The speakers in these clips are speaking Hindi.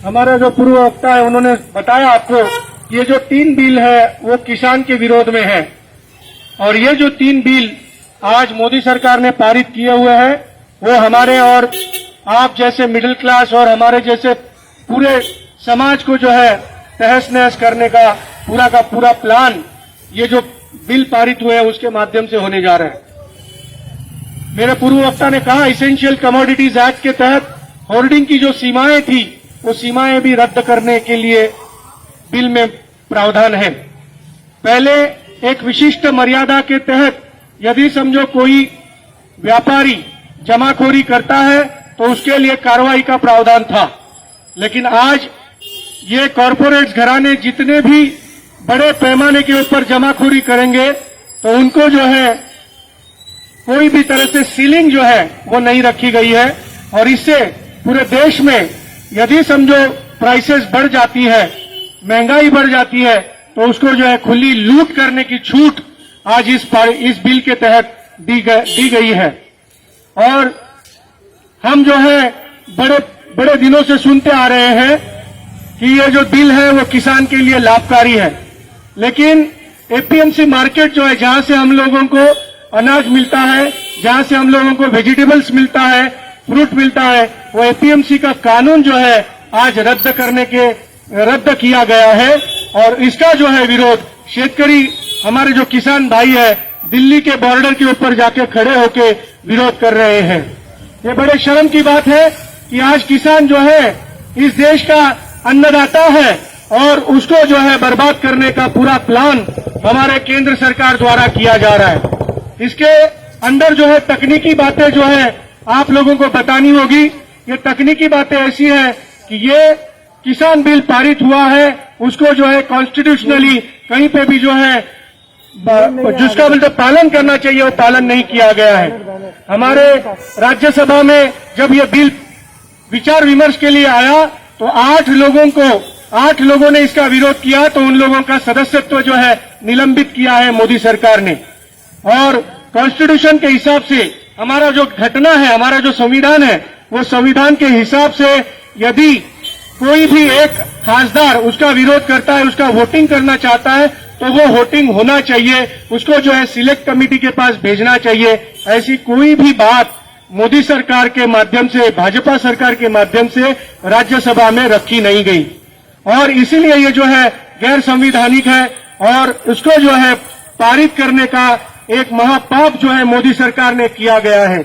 हमारा जो पूर्व वक्ता है उन्होंने बताया आपको, ये जो 3 बिल है वो किसान के विरोध में है। और ये जो 3 बिल आज मोदी सरकार ने पारित किए हुए हैं वो हमारे और आप जैसे मिडिल क्लास और हमारे जैसे पूरे समाज को जो है तहस नहस करने का पूरा प्लान ये जो बिल पारित हुए हैं उसके माध्यम से होने जा रहे हैं। मेरे पूर्व वक्ता ने कहा इसेंशियल कमोडिटीज एक्ट के तहत होर्डिंग की जो सीमाएं थी वो सीमाएं भी रद्द करने के लिए बिल में प्रावधान है। पहले एक विशिष्ट मर्यादा के तहत यदि समझो कोई व्यापारी जमाखोरी करता है तो उसके लिए कार्रवाई का प्रावधान था, लेकिन आज ये कॉरपोरेट्स घराने जितने भी बड़े पैमाने के ऊपर जमाखोरी करेंगे तो उनको जो है कोई भी तरह से सीलिंग जो है वो नहीं रखी गई है। और इससे पूरे देश में यदि समझो प्राइसेस बढ़ जाती है, महंगाई बढ़ जाती है, तो उसको जो है खुली लूट करने की छूट आज इस बिल के तहत दी गई है। और हम जो है बड़े दिनों से सुनते आ रहे हैं कि ये जो बिल है वो किसान के लिए लाभकारी है, लेकिन एपीएमसी मार्केट जो है जहां से हम लोगों को अनाज मिलता है, जहां से हम लोगों को वेजिटेबल्स मिलता है, फ्रूट मिलता है, वो एपीएमसी का कानून जो है आज रद्द किया गया है। और इसका जो है विरोध शेतकरी हमारे जो किसान भाई है दिल्ली के बॉर्डर के ऊपर जाके खड़े होके विरोध कर रहे हैं। ये बड़े शर्म की बात है कि आज किसान जो है इस देश का अन्नदाता है और उसको जो है बर्बाद करने का पूरा प्लान हमारे केंद्र सरकार द्वारा किया जा रहा है। इसके अंदर जो है तकनीकी बातें जो है आप लोगों को बतानी होगी। ये तकनीकी बातें ऐसी है कि ये किसान बिल पारित हुआ है उसको जो है कॉन्स्टिट्यूशनली कहीं पे भी जो है जिसका मतलब पालन करना चाहिए वो पालन नहीं किया गया है। हमारे राज्यसभा में जब ये बिल विचार विमर्श के लिए आया तो 8 लोगों ने इसका विरोध किया, तो उन लोगों का सदस्यत्व जो है निलंबित किया है मोदी सरकार ने। और कॉन्स्टिट्यूशन के हिसाब से हमारा जो घटना है, हमारा जो संविधान है, वो संविधान के हिसाब से यदि कोई भी एक खासदार उसका विरोध करता है, उसका वोटिंग करना चाहता है, तो वो वोटिंग होना चाहिए, उसको जो है सिलेक्ट कमेटी के पास भेजना चाहिए। ऐसी कोई भी बात मोदी सरकार के माध्यम से, भाजपा सरकार के माध्यम से राज्यसभा में रखी नहीं गई और इसीलिए ये जो है गैर संवैधानिक है और उसको जो है पारित करने का एक महापाप जो है मोदी सरकार ने किया गया है।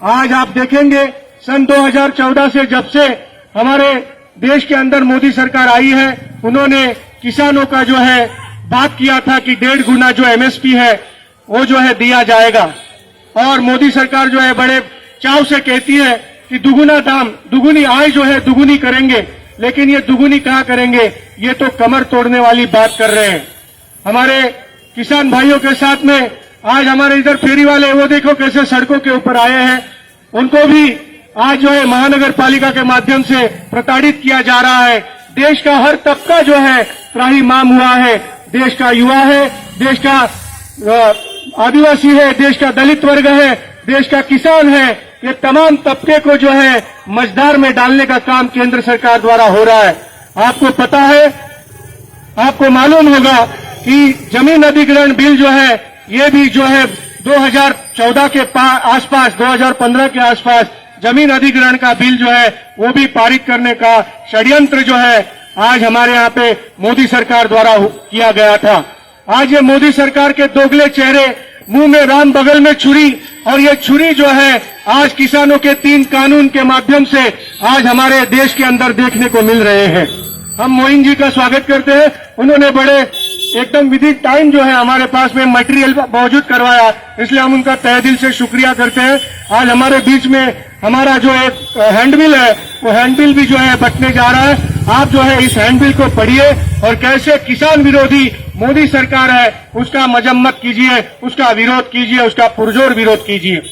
आज आप देखेंगे सन 2014 से जब से हमारे देश के अंदर मोदी सरकार आई है, उन्होंने किसानों का जो है बात किया था कि 1.5 गुना जो एमएसपी है वो जो है दिया जाएगा। और मोदी सरकार जो है बड़े चाव से कहती है कि दुगुना दाम, दुगुनी आय जो है दुगुनी करेंगे, लेकिन ये दुगुनी कहाँ करेंगे, ये तो कमर तोड़ने वाली बात कर रहे हैं। हमारे किसान भाइयों के साथ में आज हमारे इधर फेरी वाले वो देखो कैसे सड़कों के ऊपर आए हैं, उनको भी आज जो है महानगर पालिका के माध्यम से प्रताड़ित किया जा रहा है। देश का हर तबका जो है त्राहिमाम हुआ है, देश का युवा है, देश का आदिवासी है, देश का दलित वर्ग है, देश का किसान है, ये तमाम तबके को जो है मझधार में डालने का काम केंद्र सरकार द्वारा हो रहा है। आपको पता है, आपको मालूम होगा कि जमीन अधिग्रहण बिल जो है ये भी जो है 2014 के आसपास, 2015 के आसपास जमीन अधिग्रहण का बिल जो है वो भी पारित करने का षड्यंत्र जो है आज हमारे यहाँ पे मोदी सरकार द्वारा किया गया था। आज ये मोदी सरकार के दोगले चेहरे, मुंह में राम बगल में छुरी, और ये छुरी जो है आज किसानों के 3 कानून के माध्यम से आज हमारे देश के अंदर देखने को मिल रहे हैं। हम मोइन जी का स्वागत करते हैं, उन्होंने बड़े एकदम विदित टाइम जो है हमारे पास में मटेरियल मौजूद करवाया, इसलिए हम उनका तहे दिल से शुक्रिया करते हैं। आज हमारे बीच में हमारा जो एक हैंडबिल है वो हैंडबिल भी जो है बंटने जा रहा है। आप जो है इस हैंडबिल को पढ़िए और कैसे किसान विरोधी मोदी सरकार है उसका मजम्मत कीजिए, उसका विरोध कीजिए, उसका पुरजोर विरोध कीजिए।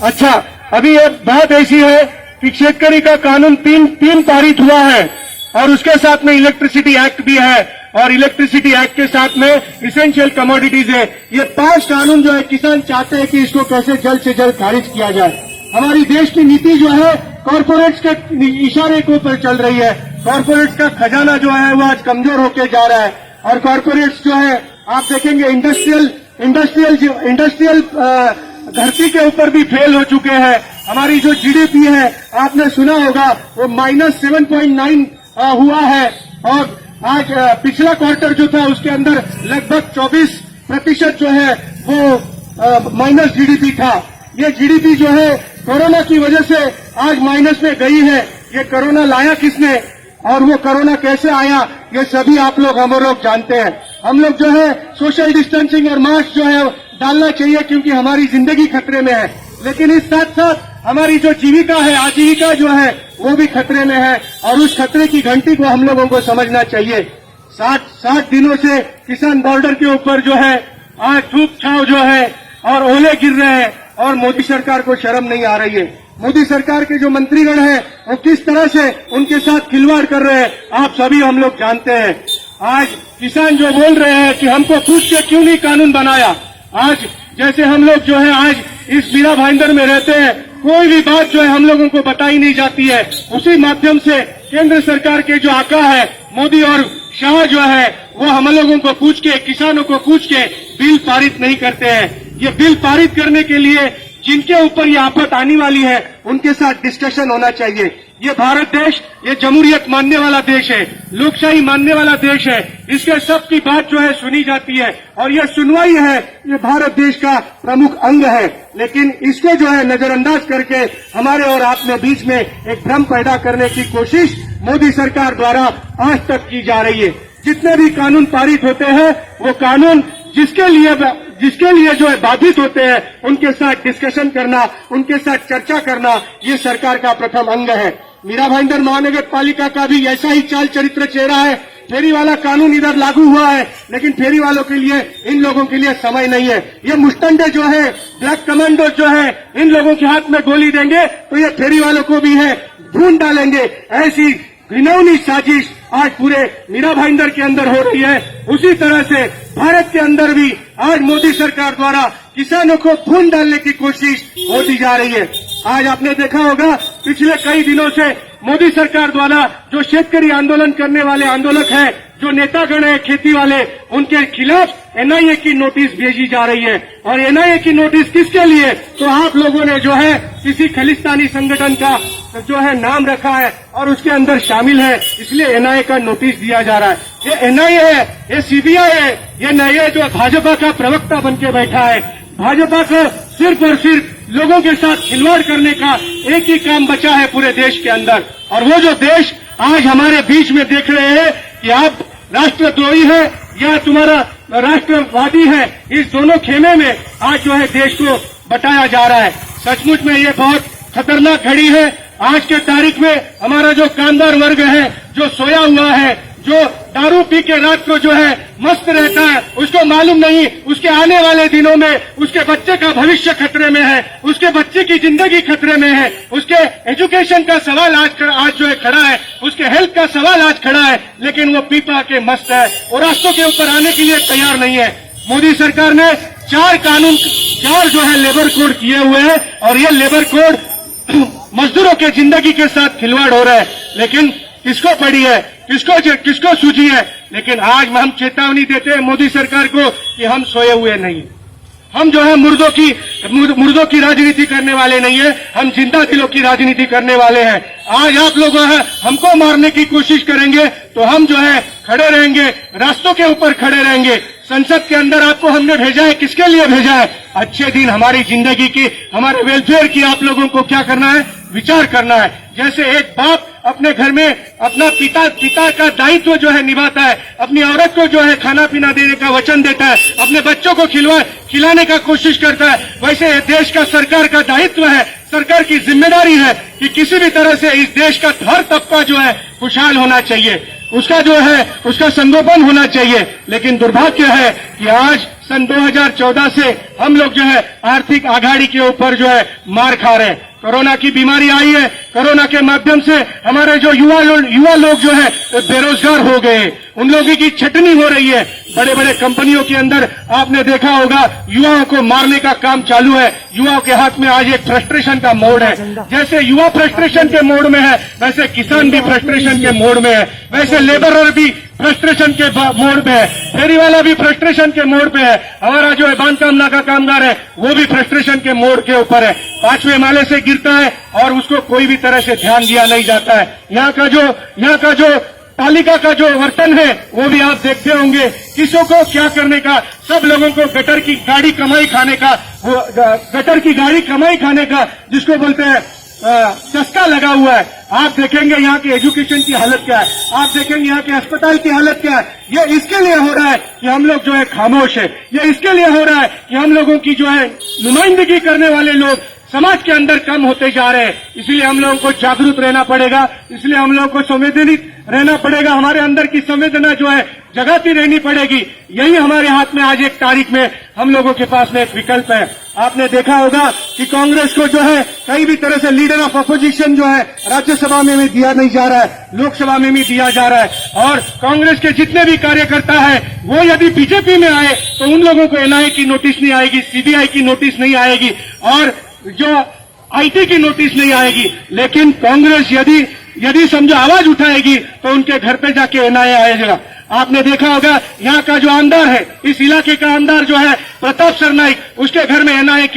अच्छा, अभी एक बात ऐसी है कि शेतकरी का कानून 3 पारित हुआ है और उसके साथ में इलेक्ट्रिसिटी एक्ट भी है और इलेक्ट्रिसिटी एक्ट के साथ में इसेंशियल कमोडिटीज है। ये 5 कानून जो है किसान चाहते हैं कि इसको कैसे जल्द से जल्द खारिज किया जाए। हमारी देश की नीति जो है कॉरपोरेट्स के इशारे के ऊपर चल रही है। कॉरपोरेट्स का खजाना जो है वो आज कमजोर होके जा रहा है और कॉरपोरेट्स जो है आप देखेंगे इंडस्ट्रियल धरती के ऊपर भी फेल हो चुके हैं। हमारी जो जीडीपी है आपने सुना होगा वो -7.9 हुआ है और आज पिछला क्वार्टर जो था उसके अंदर लगभग 24% जो है वो माइनस जीडीपी था। ये जीडीपी जो है कोरोना की वजह से आज माइनस में गई है। ये कोरोना लाया किसने और वो कोरोना कैसे आया ये सभी आप लोग हम लोग जानते हैं। हम लोग जो है सोशल डिस्टेंसिंग और मास्क जो है डालना चाहिए क्योंकि हमारी जिंदगी खतरे में है, लेकिन इस साथ साथ हमारी जो जीविका है आजीविका जो है वो भी खतरे में है और उस खतरे की घंटी को हम लोगों को समझना चाहिए। 60 दिनों से किसान बॉर्डर के ऊपर जो है आज धूप छाव जो है और ओले गिर रहे हैं और मोदी सरकार को शर्म नहीं आ रही है। मोदी सरकार के जो मंत्रीगण हैं वो किस तरह से उनके साथ खिलवाड़ कर रहे हैं आप सभी हम लोग जानते हैं। आज किसान जो बोल रहे हैं कि हमको पूछ के क्यों नहीं कानून बनाया, आज जैसे हम लोग जो है आज इस मीरा भाईंदर में रहते हैं कोई भी बात जो है हम लोगों को बताई नहीं जाती है। उसी माध्यम से केंद्र सरकार के जो आका है मोदी और शाह जो है वो हम लोगों को पूछ के किसानों को पूछ के बिल पारित नहीं करते हैं। ये बिल पारित करने के लिए जिनके ऊपर ये आफत आने वाली है उनके साथ डिस्कशन होना चाहिए। ये भारत देश ये जमहूरियत मानने वाला देश है, लोकशाही मानने वाला देश है, इसके सबकी बात जो है सुनी जाती है और ये सुनवाई है ये भारत देश का प्रमुख अंग है। लेकिन इसको जो है नजरअंदाज करके हमारे और आपने बीच में एक भ्रम पैदा करने की कोशिश मोदी सरकार द्वारा आज तक की जा रही है। जितने भी कानून पारित होते हैं वो कानून जिसके लिए जो है बाधित होते हैं उनके साथ डिस्कशन करना, उनके साथ चर्चा करना ये सरकार का प्रथम अंग है। मीरा भाईंदर महानगर पालिका का भी ऐसा ही चाल चरित्र चेहरा है। फेरी वाला कानून इधर लागू हुआ है लेकिन फेरी वालों के लिए इन लोगों के लिए समय नहीं है। ये मुस्टंडे जो है ब्लैक कमांडो जो है इन लोगों के हाथ में गोली देंगे तो ये फेरी वालों को भी है ढूंढ डालेंगे। ऐसी घिनौनी साजिश आज पूरे मीरा भाईंदर के अंदर हो रही है। उसी तरह से भारत के अंदर भी आज मोदी सरकार द्वारा किसानों को ढूंढ डालने की कोशिश होती जा रही है। आज आपने देखा होगा पिछले कई दिनों से मोदी सरकार द्वारा जो शेतकरी आंदोलन करने वाले आंदोलक हैं, जो नेतागण हैं खेती वाले, उनके खिलाफ एनआईए की नोटिस भेजी जा रही है। और एनआईए की नोटिस किसके लिए? तो आप लोगों ने जो है किसी खलिस्तानी संगठन का जो है नाम रखा है और उसके अंदर शामिल है, इसलिए एनआईए का नोटिस दिया जा रहा है। ये एनआईए है, ये सीबीआई है, ये नहीं है जो भाजपा का प्रवक्ता बन के बैठा है। भाजपा को सिर्फ और सिर्फ लोगों के साथ खिलवाड़ करने का एक ही काम बचा है पूरे देश के अंदर। और वो जो देश आज हमारे बीच में देख रहे हैं कि आप राष्ट्रद्रोही है या तुम्हारा राष्ट्रवादी है, इस दोनों खेमे में आज जो है देश को बटाया जा रहा है। सचमुच में ये बहुत खतरनाक घड़ी है। आज के तारीख में हमारा जो कामदार वर्ग है, जो सोया हुआ है, जो दारू पी के रात को जो है मस्त रहता है, उसको मालूम नहीं उसके आने वाले दिनों में उसके बच्चे का भविष्य खतरे में है, उसके बच्चे की जिंदगी खतरे में है, उसके एजुकेशन का सवाल आज जो है खड़ा है, उसके हेल्थ का सवाल आज खड़ा है, लेकिन वो पी पा के मस्त है, वो रास्तों के ऊपर आने के लिए तैयार नहीं है। मोदी सरकार ने 4 जो है लेबर कोड किए हुए हैं और ये लेबर कोड मजदूरों के जिंदगी के साथ खिलवाड़ हो रहा है। लेकिन किसको पड़ी है, किसको सूझी है? लेकिन आज हम चेतावनी देते हैं मोदी सरकार को कि हम सोए हुए नहीं, हम जो है मुर्दों की राजनीति करने वाले नहीं है, हम जिंदा दिलों की राजनीति करने वाले हैं। आज आप लोग हमको मारने की कोशिश करेंगे तो हम जो है खड़े रहेंगे, रास्तों के ऊपर खड़े रहेंगे। संसद के अंदर आपको हमने भेजा है, किसके लिए भेजा है? अच्छे दिन हमारी जिंदगी की, हमारे वेलफेयर की आप लोगों को क्या करना है? विचार करना है। जैसे एक बाप अपने घर में अपना पिता का दायित्व जो है निभाता है, अपनी औरत को जो है खाना पीना देने का वचन देता है, अपने बच्चों को खिलाने का कोशिश करता है, वैसे देश का सरकार का दायित्व है, सरकार की जिम्मेदारी है कि किसी भी तरह से इस देश का हर तबका जो है खुशहाल होना चाहिए, उसका जो है उसका संगोपन होना चाहिए। लेकिन दुर्भाग्य है कि आज सन 2014 से हम लोग जो है आर्थिक आघाड़ी के ऊपर जो है मार खा रहे हैं। कोरोना की बीमारी आई है, कोरोना के माध्यम से हमारे जो युवा लोग जो है वो बेरोजगार हो गए, उन लोगों की छटनी हो रही है। बड़े बड़े कंपनियों के अंदर आपने देखा होगा युवाओं को मारने का काम चालू है। युवाओं के हाथ में आज एक फ्रस्ट्रेशन का मोड है। जैसे युवा फ्रस्ट्रेशन के मोड में है, वैसे किसान भी फ्रस्ट्रेशन के मोड में है, वैसे लेबरर भी फ्रस्ट्रेशन के मोड पे है, फेरी वाला भी फ्रस्ट्रेशन के मोड पे है, हमारा जो है बांधकाम नाका कामगार है वो भी फ्रस्ट्रेशन के मोड के ऊपर है। 5वें माले से गिरता है और उसको कोई भी तरह से ध्यान दिया नहीं जाता है। यहाँ का जो पालिका का जो वर्तन है वो भी आप देखते होंगे, किसों को क्या करने का, सब लोगों को गटर की गाड़ी कमाई खाने का, वो गटर की गाड़ी कमाई खाने का जिसको बोलते हैं चस्का लगा हुआ है। आप देखेंगे यहाँ की एजुकेशन की हालत क्या है, आप देखेंगे यहाँ के अस्पताल की हालत क्या है। ये इसके लिए हो रहा है कि हम लोग जो है खामोश है, ये इसके लिए हो रहा है कि हम लोगों की जो है नुमाइंदगी करने वाले लोग समाज के अंदर कम होते जा रहे हैं। इसलिए हम लोगों को जागरूक रहना पड़ेगा, इसलिए हम लोगों को संवेदनशील रहना पड़ेगा, हमारे अंदर की संवेदना जो है जगाती रहनी पड़ेगी। यही हमारे हाथ में आज एक तारीख में हम लोगों के पास में एक विकल्प है। आपने देखा होगा कि कांग्रेस को जो है कई भी तरह से लीडर ऑफ अपोजिशन जो है राज्यसभा में भी दिया नहीं जा रहा है, लोकसभा में भी दिया जा रहा है। और कांग्रेस के जितने भी कार्यकर्ता है वो यदि बीजेपी में आए तो उन लोगों को एनआईए की नोटिस नहीं आएगी, सीबीआई की नोटिस नहीं आएगी और जो आईटी की नोटिस नहीं आएगी। लेकिन कांग्रेस यदि समझो आवाज उठाएगी तो उनके घर पे जाके एनआईए आएगा। आपने देखा होगा यहाँ का जो आमदार है, इस इलाके का आमदार जो है प्रताप सरनाइक, उसके घर में एनआईए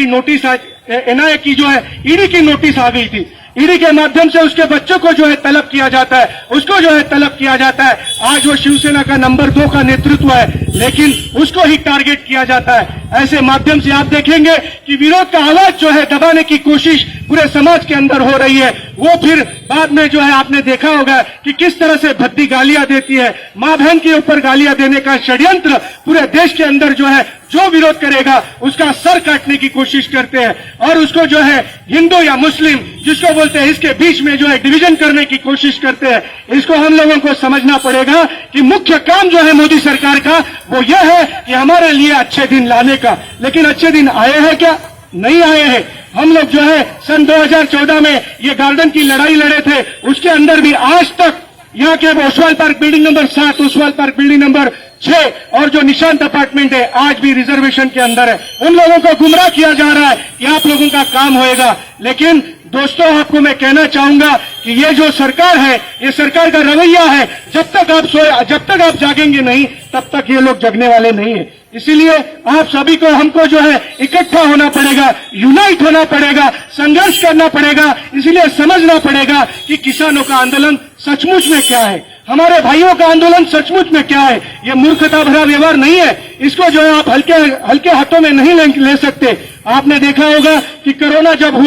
की जो है ईडी की नोटिस आ गई थी। ईडी के माध्यम से उसके बच्चों को जो है तलब किया जाता है, उसको जो है तलब किया जाता है। आज वो शिवसेना का नंबर 2 का नेतृत्व है, लेकिन उसको ही टारगेट किया जाता है। ऐसे माध्यम से आप देखेंगे कि विरोध का आवाज जो है दबाने की कोशिश पूरे समाज के अंदर हो रही है। वो फिर बाद में जो है आपने देखा होगा कि किस तरह से भद्दी गालियां देती है, मां बहन के ऊपर गालियां देने का षड्यंत्र पूरे देश के अंदर जो है जो विरोध करेगा उसका सर काटने की कोशिश करते हैं और उसको जो है हिंदू या मुस्लिम जिसको बोलते हैं इसके बीच में जो है डिवीजन करने की कोशिश करते हैं। इसको हम लोगों को समझना पड़ेगा कि मुख्य काम जो है मोदी सरकार का वो यह है कि हमारे लिए अच्छे दिन लाने का। लेकिन अच्छे दिन आए हैं क्या? नहीं आए हैं। हम लोग जो है सन 2014 में ये गार्डन की लड़ाई लड़े थे, उसके अंदर भी आज तक यहाँ के Oswal park building number 7, Oswal park building number 6 और जो निशांत अपार्टमेंट है आज भी रिजर्वेशन के अंदर है। उन लोगों को गुमराह किया जा रहा है कि आप लोगों का काम होएगा। लेकिन दोस्तों आपको मैं कहना चाहूंगा कि ये जो सरकार है, ये सरकार का रवैया है, जब तक आप जागेंगे नहीं तब तक ये लोग जगने वाले नहीं है। इसीलिए आप सभी को हमको जो है इकट्ठा होना पड़ेगा, यूनाइट होना पड़ेगा, संघर्ष करना पड़ेगा। इसलिए समझना पड़ेगा कि किसानों का आंदोलन सचमुच में क्या है, हमारे भाइयों का आंदोलन सचमुच में क्या है। ये मूर्खता भरा व्यवहार नहीं है, इसको जो है आप हल्के हाथों में नहीं ले सकते। आपने देखा होगा कि कोरोना जब हुआ